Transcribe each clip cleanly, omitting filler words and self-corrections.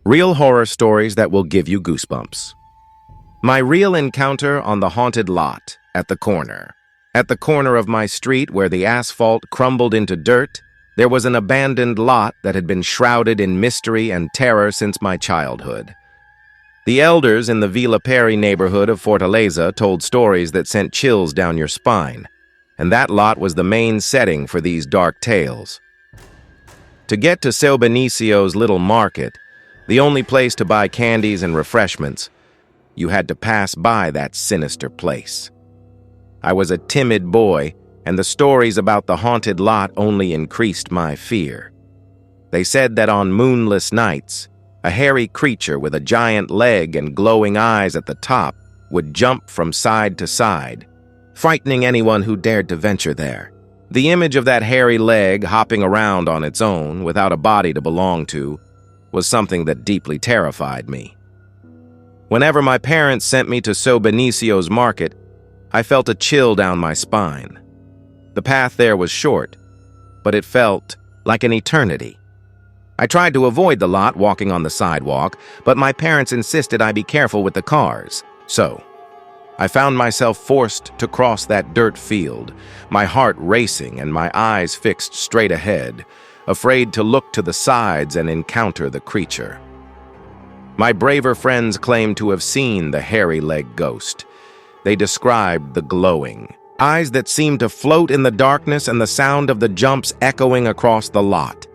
Real horror stories that will give you goosebumps. My real encounter on the haunted lot at the corner. At the corner of my street where the asphalt crumbled into dirt, there was an abandoned lot that had been shrouded in mystery and terror since my childhood. The elders in the Vila Pery neighborhood of Fortaleza told stories that sent chills down your spine, and that lot was the main setting for these dark tales. To get to Seu Benicio's little market, the only place to buy candies and refreshments, you had to pass by that sinister place. I was a timid boy, and the stories about the haunted lot only increased my fear. They said that on moonless nights, a hairy creature with a giant leg and glowing eyes at the top would jump from side to side, frightening anyone who dared to venture there. The image of that hairy leg hopping around on its own without a body to belong to was something that deeply terrified me. Whenever my parents sent me to Seu Benicio's market, I felt a chill down my spine. The path there was short, but it felt like an eternity. I tried to avoid the lot walking on the sidewalk, but my parents insisted I be careful with the cars. So, I found myself forced to cross that dirt field, my heart racing and my eyes fixed straight ahead, afraid to look to the sides and encounter the creature. My braver friends claimed to have seen the hairy-leg ghost. They described the glowing eyes that seemed to float in the darkness and the sound of the jumps echoing across the lot.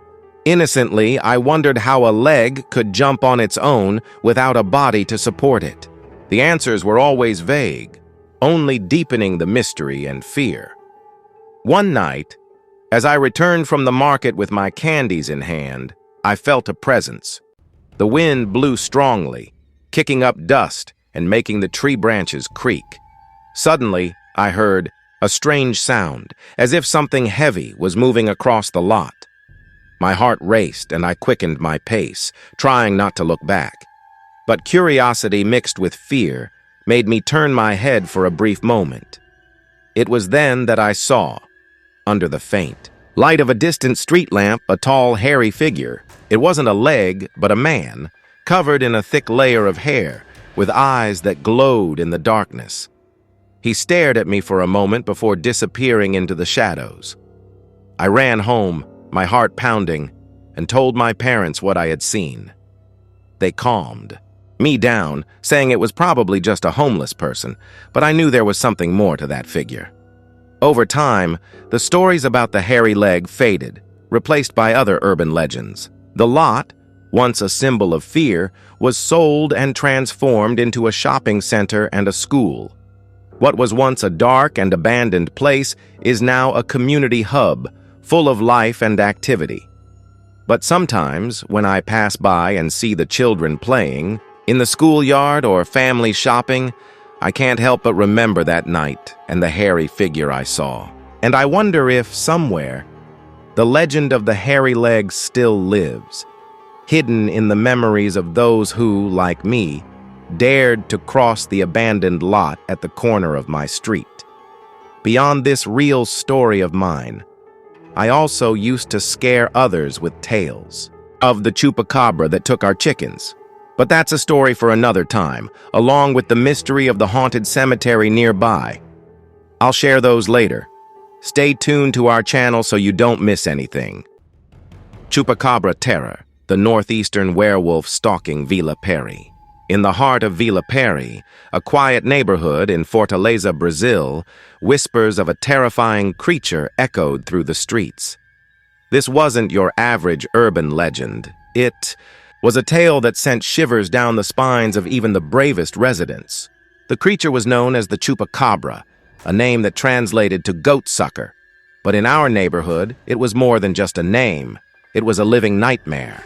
Innocently, I wondered how a leg could jump on its own without a body to support it. The answers were always vague, only deepening the mystery and fear. One night, as I returned from the market with my candies in hand, I felt a presence. The wind blew strongly, kicking up dust and making the tree branches creak. Suddenly, I heard a strange sound, as if something heavy was moving across the lot. My heart raced and I quickened my pace, trying not to look back. But curiosity mixed with fear made me turn my head for a brief moment. It was then that I saw, under the faint light of a distant street lamp, a tall, hairy figure. It wasn't a leg, but a man, covered in a thick layer of hair, with eyes that glowed in the darkness. He stared at me for a moment before disappearing into the shadows. I ran home, my heart pounding, and told my parents what I had seen. They calmed me down, saying it was probably just a homeless person, but I knew there was something more to that figure. Over time, the stories about the hairy leg faded, replaced by other urban legends. The lot, once a symbol of fear, was sold and transformed into a shopping center and a school. What was once a dark and abandoned place is now a community hub, full of life and activity. But sometimes, when I pass by and see the children playing, in the schoolyard or family shopping, I can't help but remember that night and the hairy figure I saw. And I wonder if, somewhere, the legend of the hairy leg still lives, hidden in the memories of those who, like me, dared to cross the abandoned lot at the corner of my street. Beyond this real story of mine, I also used to scare others with tales of the Chupacabra that took our chickens. But that's a story for another time, along with the mystery of the haunted cemetery nearby. I'll share those later. Stay tuned to our channel so you don't miss anything. Chupacabra Terror, the Northeastern werewolf stalking Vila Pery. In the heart of Vila Pery, a quiet neighborhood in Fortaleza, Brazil, whispers of a terrifying creature echoed through the streets. This wasn't your average urban legend. It was a tale that sent shivers down the spines of even the bravest residents. The creature was known as the Chupacabra, a name that translated to goat sucker. But in our neighborhood, it was more than just a name. It was a living nightmare.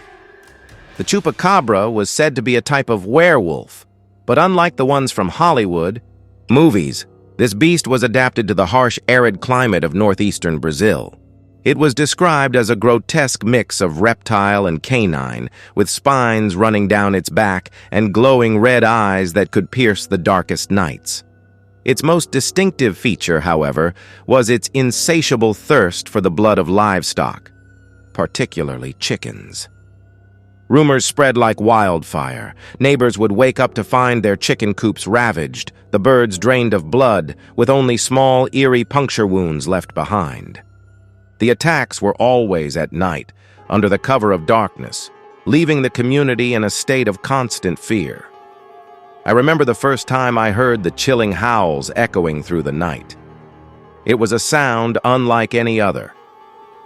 The Chupacabra was said to be a type of werewolf, but unlike the ones from Hollywood movies, this beast was adapted to the harsh, arid climate of northeastern Brazil. It was described as a grotesque mix of reptile and canine, with spines running down its back and glowing red eyes that could pierce the darkest nights. Its most distinctive feature, however, was its insatiable thirst for the blood of livestock, particularly chickens. Rumors spread like wildfire. Neighbors would wake up to find their chicken coops ravaged, the birds drained of blood, with only small, eerie puncture wounds left behind. The attacks were always at night, under the cover of darkness, leaving the community in a state of constant fear. I remember the first time I heard the chilling howls echoing through the night. It was a sound unlike any other,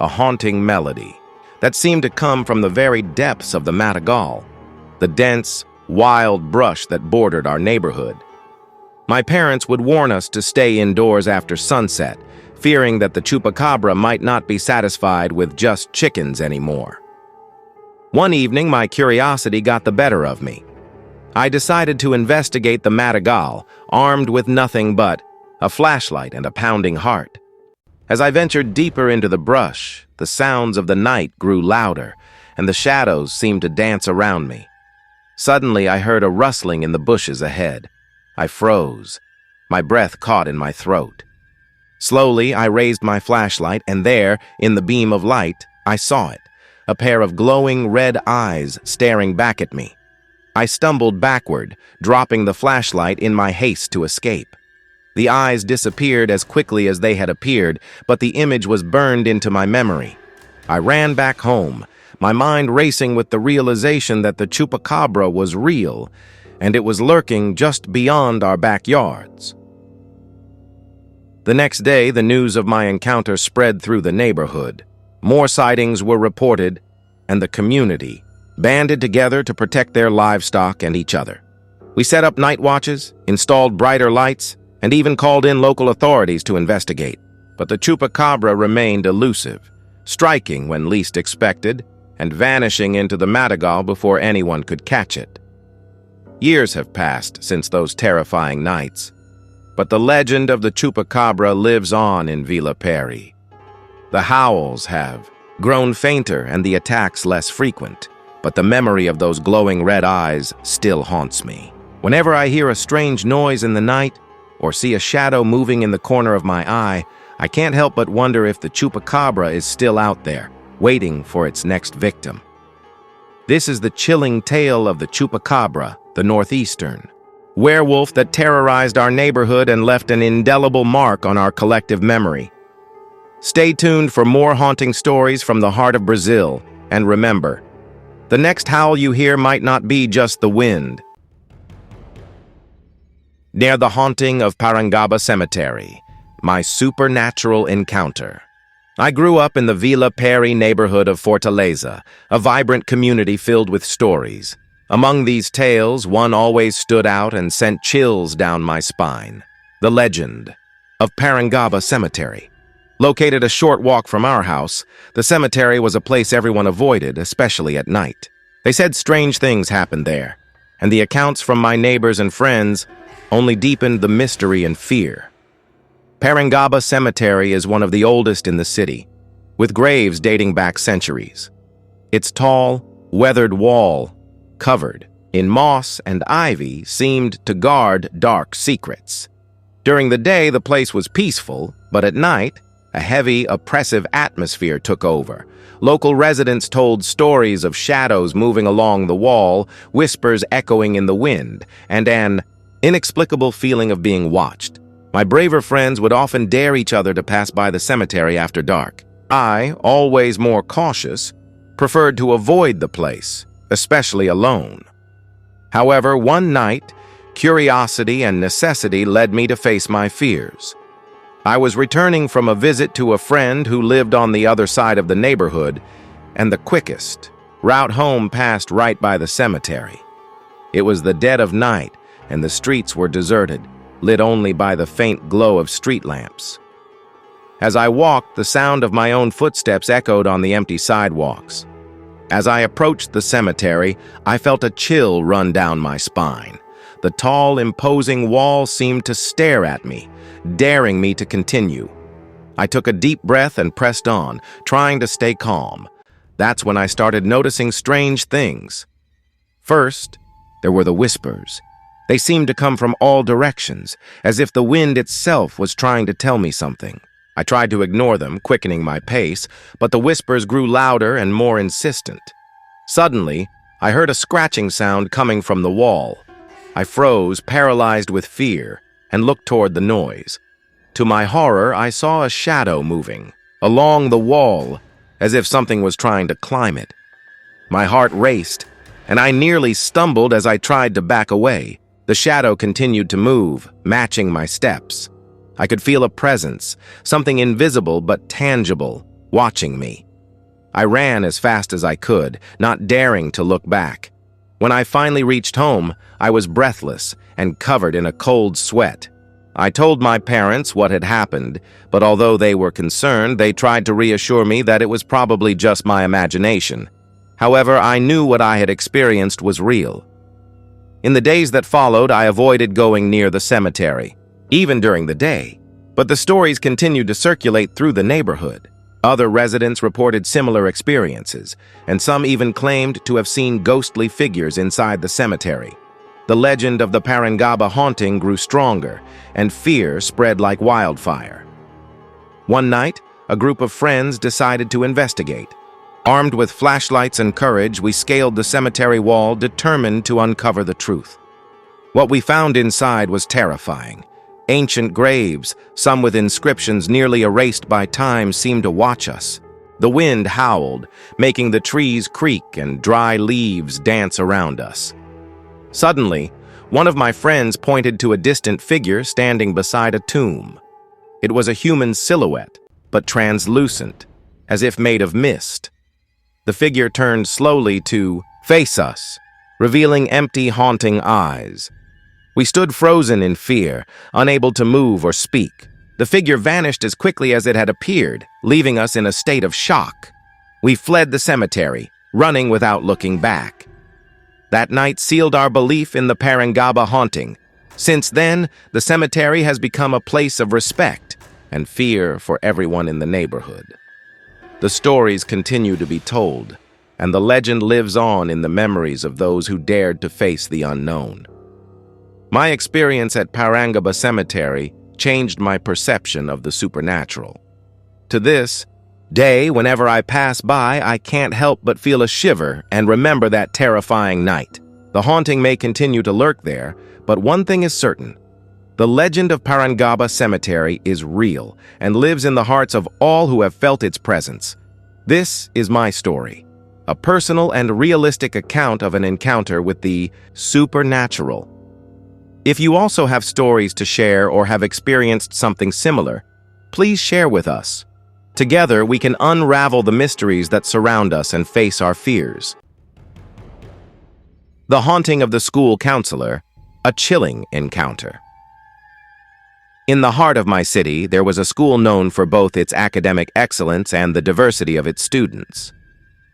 a haunting melody that seemed to come from the very depths of the Matagal, the dense, wild brush that bordered our neighborhood. My parents would warn us to stay indoors after sunset, fearing that the Chupacabra might not be satisfied with just chickens anymore. One evening, my curiosity got the better of me. I decided to investigate the Matagal, armed with nothing but a flashlight and a pounding heart. As I ventured deeper into the brush, the sounds of the night grew louder, and the shadows seemed to dance around me. Suddenly, I heard a rustling in the bushes ahead. I froze, my breath caught in my throat. Slowly, I raised my flashlight, and there, in the beam of light, I saw it, a pair of glowing red eyes staring back at me. I stumbled backward, dropping the flashlight in my haste to escape. The eyes disappeared as quickly as they had appeared, but the image was burned into my memory. I ran back home, my mind racing with the realization that the Chupacabra was real, and it was lurking just beyond our backyards. The next day, the news of my encounter spread through the neighborhood. More sightings were reported, and the community banded together to protect their livestock and each other. We set up night watches, installed brighter lights, and even called in local authorities to investigate. But the Chupacabra remained elusive, striking when least expected, and vanishing into the Matagal before anyone could catch it. Years have passed since those terrifying nights, but the legend of the Chupacabra lives on in Vila Pery. The howls have grown fainter and the attacks less frequent, but the memory of those glowing red eyes still haunts me. Whenever I hear a strange noise in the night, or see a shadow moving in the corner of my eye, I can't help but wonder if the Chupacabra is still out there, waiting for its next victim. This is the chilling tale of the Chupacabra, the Northeastern, werewolf that terrorized our neighborhood and left an indelible mark on our collective memory. Stay tuned for more haunting stories from the heart of Brazil, and remember, the next howl you hear might not be just the wind. Near the haunting of Parangaba Cemetery, my supernatural encounter. I grew up in the Vila Pery neighborhood of Fortaleza, a vibrant community filled with stories. Among these tales, one always stood out and sent chills down my spine. The legend of Parangaba Cemetery. Located a short walk from our house, the cemetery was a place everyone avoided, especially at night. They said strange things happened there, and the accounts from my neighbors and friends only deepened the mystery and fear. Parangaba Cemetery is one of the oldest in the city, with graves dating back centuries. Its tall, weathered wall, covered in moss and ivy, seemed to guard dark secrets. During the day, the place was peaceful, but at night, a heavy, oppressive atmosphere took over. Local residents told stories of shadows moving along the wall, whispers echoing in the wind, and an inexplicable feeling of being watched. My braver friends would often dare each other to pass by the cemetery after dark. I, always more cautious, preferred to avoid the place, especially alone. However, one night, curiosity and necessity led me to face my fears. I was returning from a visit to a friend who lived on the other side of the neighborhood, and the quickest route home passed right by the cemetery. It was the dead of night, and the streets were deserted, lit only by the faint glow of street lamps. As I walked, the sound of my own footsteps echoed on the empty sidewalks. As I approached the cemetery, I felt a chill run down my spine. The tall, imposing wall seemed to stare at me, daring me to continue. I took a deep breath and pressed on, trying to stay calm. That's when I started noticing strange things. First, there were the whispers. They seemed to come from all directions, as if the wind itself was trying to tell me something. I tried to ignore them, quickening my pace, but the whispers grew louder and more insistent. Suddenly, I heard a scratching sound coming from the wall. I froze, paralyzed with fear, and looked toward the noise. To my horror, I saw a shadow moving along the wall, as if something was trying to climb it. My heart raced, and I nearly stumbled as I tried to back away. The shadow continued to move, matching my steps. I could feel a presence, something invisible but tangible, watching me. I ran as fast as I could, not daring to look back. When I finally reached home, I was breathless and covered in a cold sweat. I told my parents what had happened, but although they were concerned, they tried to reassure me that it was probably just my imagination. However, I knew what I had experienced was real. In the days that followed, I avoided going near the cemetery, even during the day, but the stories continued to circulate through the neighborhood. Other residents reported similar experiences, and some even claimed to have seen ghostly figures inside the cemetery. The legend of the Parangaba haunting grew stronger, and fear spread like wildfire. One night, a group of friends decided to investigate. Armed with flashlights and courage, we scaled the cemetery wall, determined to uncover the truth. What we found inside was terrifying. Ancient graves, some with inscriptions nearly erased by time, seemed to watch us. The wind howled, making the trees creak and dry leaves dance around us. Suddenly, one of my friends pointed to a distant figure standing beside a tomb. It was a human silhouette, but translucent, as if made of mist. The figure turned slowly to face us, revealing empty, haunting eyes. We stood frozen in fear, unable to move or speak. The figure vanished as quickly as it had appeared, leaving us in a state of shock. We fled the cemetery, running without looking back. That night sealed our belief in the Parangaba haunting. Since then, the cemetery has become a place of respect and fear for everyone in the neighborhood. The stories continue to be told, and the legend lives on in the memories of those who dared to face the unknown. My experience at Parangaba Cemetery changed my perception of the supernatural. To this day, whenever I pass by, I can't help but feel a shiver and remember that terrifying night. The haunting may continue to lurk there, but one thing is certain. The legend of Parangaba Cemetery is real and lives in the hearts of all who have felt its presence. This is my story, a personal and realistic account of an encounter with the supernatural. If you also have stories to share or have experienced something similar, please share with us. Together, we can unravel the mysteries that surround us and face our fears. The haunting of the school counselor, a chilling encounter. In the heart of my city, there was a school known for both its academic excellence and the diversity of its students.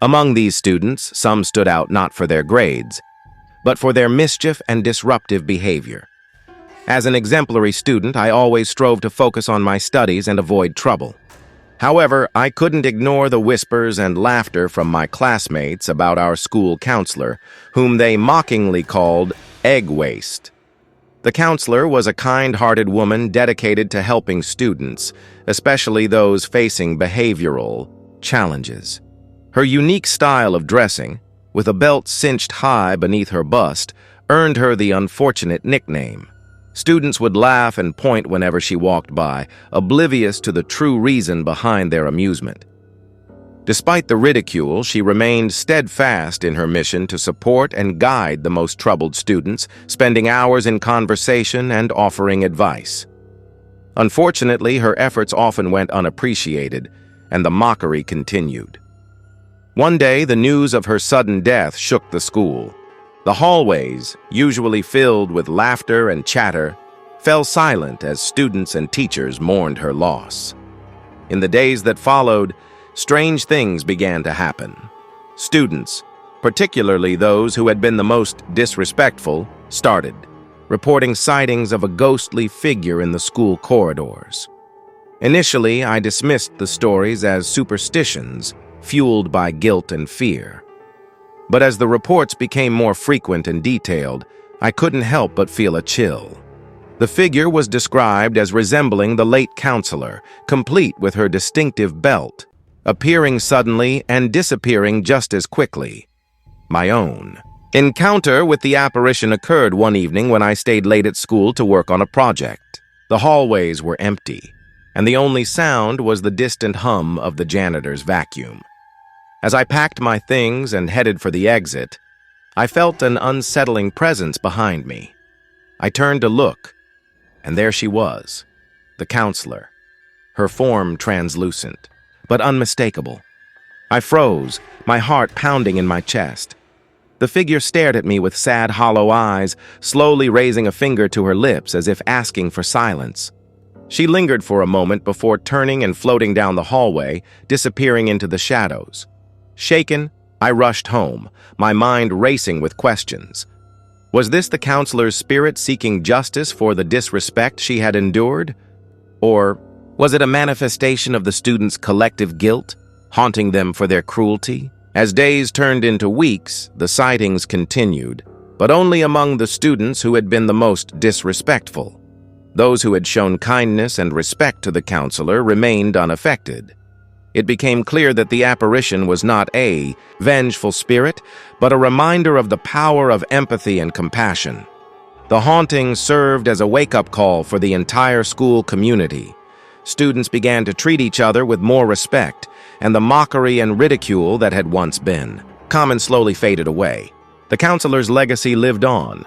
Among these students, some stood out not for their grades, but for their mischief and disruptive behavior. As an exemplary student, I always strove to focus on my studies and avoid trouble. However, I couldn't ignore the whispers and laughter from my classmates about our school counselor, whom they mockingly called egg waste. The counselor was a kind-hearted woman dedicated to helping students, especially those facing behavioral challenges. Her unique style of dressing, with a belt cinched high beneath her bust, earned her the unfortunate nickname. Students would laugh and point whenever she walked by, oblivious to the true reason behind their amusement. Despite the ridicule, she remained steadfast in her mission to support and guide the most troubled students, spending hours in conversation and offering advice. Unfortunately, her efforts often went unappreciated, and the mockery continued. One day, the news of her sudden death shook the school. The hallways, usually filled with laughter and chatter, fell silent as students and teachers mourned her loss. In the days that followed, strange things began to happen. Students, particularly those who had been the most disrespectful, started reporting sightings of a ghostly figure in the school corridors. Initially, I dismissed the stories as superstitions, fueled by guilt and fear. But as the reports became more frequent and detailed, I couldn't help but feel a chill. The figure was described as resembling the late counselor, complete with her distinctive belt, appearing suddenly and disappearing just as quickly. my own. Encounter with the apparition occurred one evening when I stayed late at school to work on a project. The hallways were empty, and the only sound was the distant hum of the janitor's vacuum. As I packed my things and headed for the exit, I felt an unsettling presence behind me. I turned to look, and there she was, the counselor, her form translucent, but unmistakable. I froze, my heart pounding in my chest. The figure stared at me with sad, hollow eyes, slowly raising a finger to her lips as if asking for silence. She lingered for a moment before turning and floating down the hallway, disappearing into the shadows. Shaken, I rushed home, my mind racing with questions. Was this the counselor's spirit seeking justice for the disrespect she had endured? Or was it a manifestation of the students' collective guilt, haunting them for their cruelty? As days turned into weeks, the sightings continued, but only among the students who had been the most disrespectful. Those who had shown kindness and respect to the counselor remained unaffected. It became clear that the apparition was not a vengeful spirit, but a reminder of the power of empathy and compassion. The haunting served as a wake-up call for the entire school community. Students began to treat each other with more respect, and the mockery and ridicule that had once been common slowly faded away. The counselor's legacy lived on,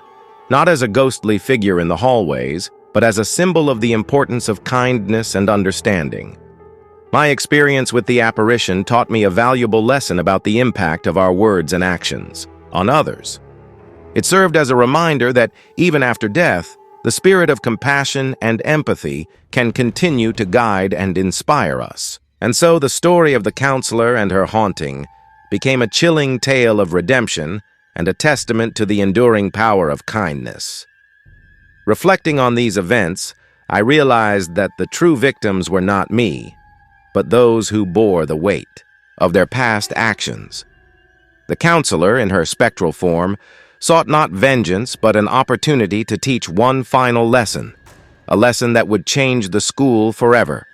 not as a ghostly figure in the hallways, but as a symbol of the importance of kindness and understanding. My experience with the apparition taught me a valuable lesson about the impact of our words and actions on others. It served as a reminder that even after death, the spirit of compassion and empathy can continue to guide and inspire us. And so the story of the counselor and her haunting became a chilling tale of redemption and a testament to the enduring power of kindness. Reflecting on these events, I realized that the true victims were not me, but those who bore the weight of their past actions. The counselor, in her spectral form, sought not vengeance but an opportunity to teach one final lesson, a lesson that would change the school forever.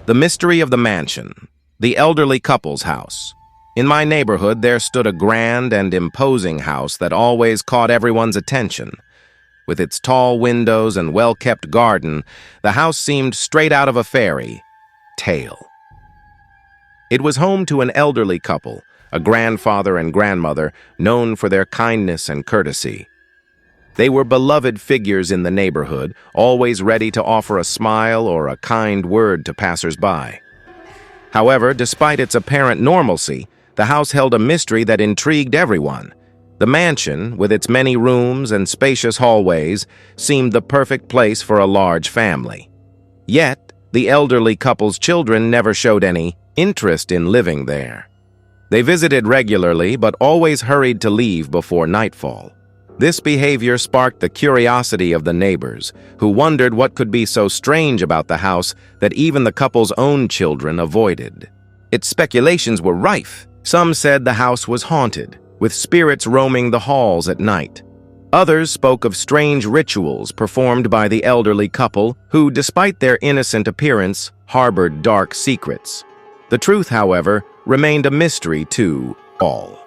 The mystery of the mansion, the elderly couple's house. In my neighborhood, there stood a grand and imposing house that always caught everyone's attention. With its tall windows and well-kept garden, the house seemed straight out of a fairy tale. It was home to an elderly couple, a grandfather and grandmother, known for their kindness and courtesy. They were beloved figures in the neighborhood, always ready to offer a smile or a kind word to passers-by. However, despite its apparent normalcy, the house held a mystery that intrigued everyone. The mansion, with its many rooms and spacious hallways, seemed the perfect place for a large family. Yet, the elderly couple's children never showed any interest in living there. They visited regularly, but always hurried to leave before nightfall. This behavior sparked the curiosity of the neighbors, who wondered what could be so strange about the house that even the couple's own children avoided. Its speculations were rife. Some said the house was haunted, with spirits roaming the halls at night. Others spoke of strange rituals performed by the elderly couple, who, despite their innocent appearance, harbored dark secrets. The truth, however, remained a mystery to all.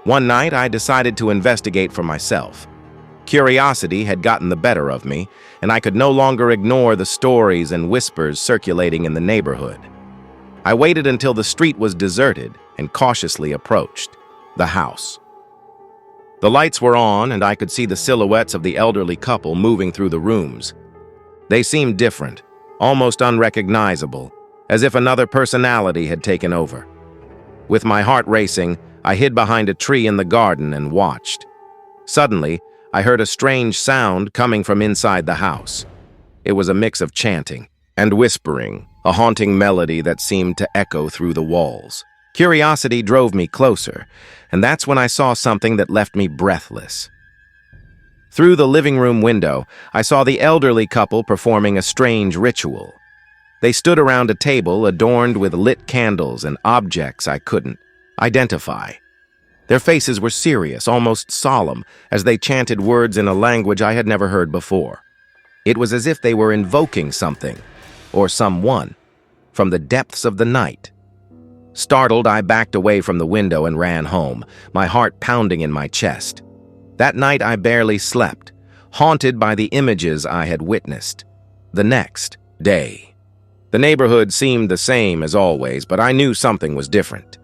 One night, I decided to investigate for myself. Curiosity had gotten the better of me, and I could no longer ignore the stories and whispers circulating in the neighborhood. I waited until the street was deserted and cautiously approached the house. The lights were on, and I could see the silhouettes of the elderly couple moving through the rooms. They seemed different, almost unrecognizable, as if another personality had taken over. With my heart racing, I hid behind a tree in the garden and watched. Suddenly, I heard a strange sound coming from inside the house. It was a mix of chanting and whispering, a haunting melody that seemed to echo through the walls. Curiosity drove me closer, and that's when I saw something that left me breathless. Through the living room window, I saw the elderly couple performing a strange ritual. They stood around a table adorned with lit candles and objects I couldn't identify. Their faces were serious, almost solemn, as they chanted words in a language I had never heard before. It was as if they were invoking something, or someone, from the depths of the night. Startled, I backed away from the window and ran home, my heart pounding in my chest. That night I barely slept, haunted by the images I had witnessed. The next day, the neighborhood seemed the same as always, but I knew something was different.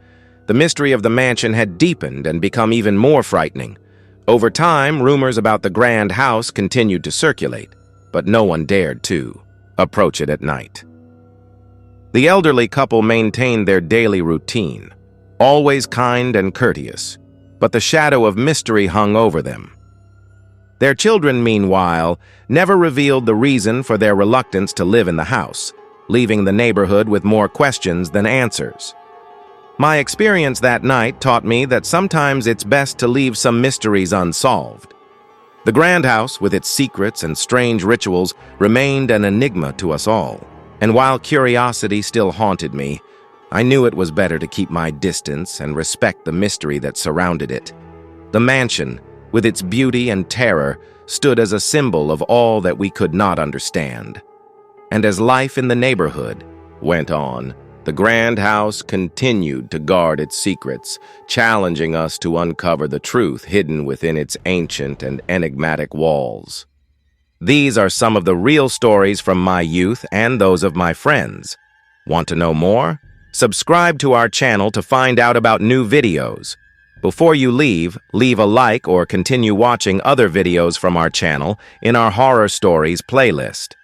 The mystery of the mansion had deepened and become even more frightening. Over time, rumors about the grand house continued to circulate, but no one dared to approach it at night. The elderly couple maintained their daily routine, always kind and courteous, but the shadow of mystery hung over them. Their children, meanwhile, never revealed the reason for their reluctance to live in the house, leaving the neighborhood with more questions than answers. My experience that night taught me that sometimes it's best to leave some mysteries unsolved. The grand house, with its secrets and strange rituals, remained an enigma to us all. And while curiosity still haunted me, I knew it was better to keep my distance and respect the mystery that surrounded it. The mansion, with its beauty and terror, stood as a symbol of all that we could not understand. And as life in the neighborhood went on, the grand house continued to guard its secrets, challenging us to uncover the truth hidden within its ancient and enigmatic walls. These are some of the real stories from my youth and those of my friends. Want to know more? Subscribe to our channel to find out about new videos. Before you leave a like or continue watching other videos from our channel in our Horror Stories playlist.